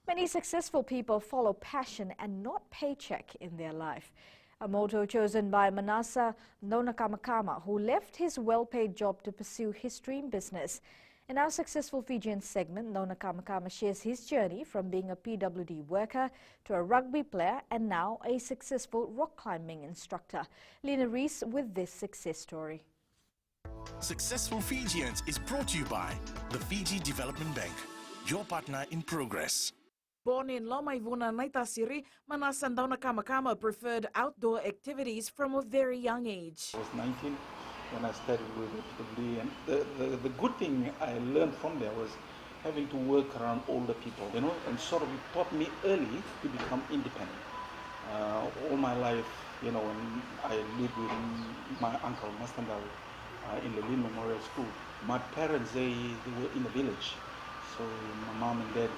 Many successful people follow passion and not paycheck in their life. A motto chosen by Manasa Nonakamakama, who left his well-paid job to pursue his dream business. In our Successful Fijian segment, Nonakamakama shares his journey from being a PWD worker to a rugby player and now a successful rock climbing instructor. Lena Rees with this success story. Successful Fijians is brought to you by the Fiji Development Bank, your partner in progress. Born in Lomaivuna, Naitasiri, Manasa Nonakamakama preferred outdoor activities from a very young age. I was 19 when I started with PWD, and the good thing I learned from there was having to work around older people, and sort of taught me early to become independent. All my life, when I lived with my uncle, Mastandao, in the Lynn Memorial School. My parents, they were in the village. So my mom and dad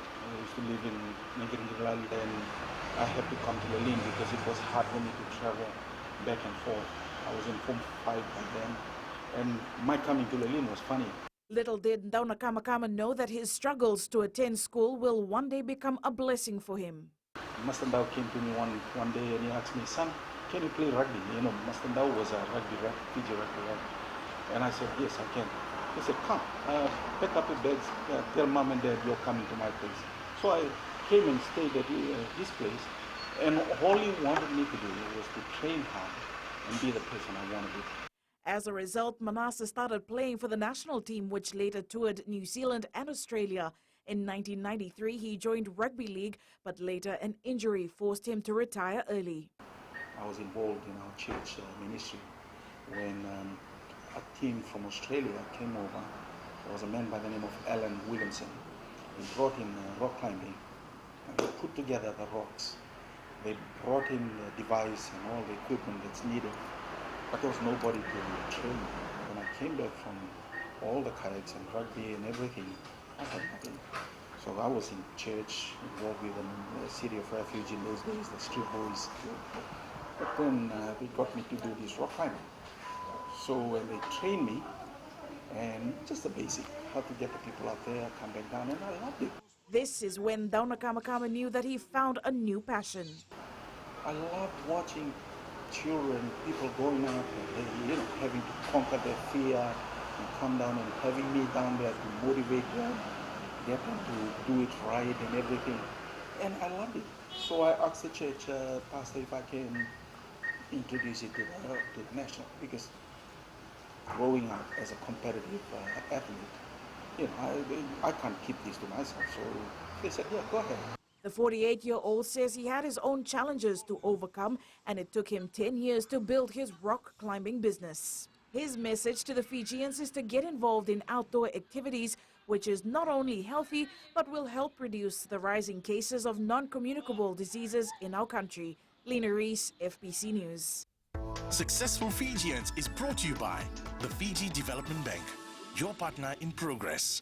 used to live in Negeri, and I had to come to the Lynn because it was hard for me to travel back and forth. I was in Form 5 by then, and my coming to the Lynn was funny. Little did Nonakamakama know that his struggles to attend school will one day become a blessing for him. Mastandao came to me one day and he asked me, "Son, can you play rugby?" Mastandao was a Fiji rugby. And I said, "Yes, I can." He said, "Come, pack up your bags, tell mom and dad you're coming to my place." So I came and stayed at his place, and all he wanted me to do was to train hard and be the person I wanted to be. As a result, Manasa started playing for the national team, which later toured New Zealand and Australia. In 1993, he joined rugby league, but later an injury forced him to retire early. I was involved in our church ministry when a team from Australia came over. There was a man by the name of Alan Williamson. He brought in rock climbing, and they put together the rocks. They brought in the device and all the equipment that's needed, but there was nobody to train. When I came back from all the kayaks and rugby and everything, I had nothing. So I was in church, involved with the City of Refuge in those days, the Street Boys. But then they got me to do this rock climbing. So they trained me, and just the basic, how to get the people out there, come back down, and I loved it. This is when Nonakamakama knew that he found a new passion. I loved watching children, people going out, and having to conquer their fear and come down, and having me down there to motivate them, get them to do it right and everything. And I loved it. So I asked the church pastor if I can introduce it to the national, because growing up as a competitive athlete, I can't keep this to myself. So they said, "Yeah, go ahead." The 48-year-old says he had his own challenges to overcome, and it took him 10 years to build his rock climbing business. His message to the Fijians is to get involved in outdoor activities, which is not only healthy, but will help reduce the rising cases of non-communicable diseases in our country. Lena Rees, FBC News. Successful Fijians is brought to you by the Fiji Development Bank, your partner in progress.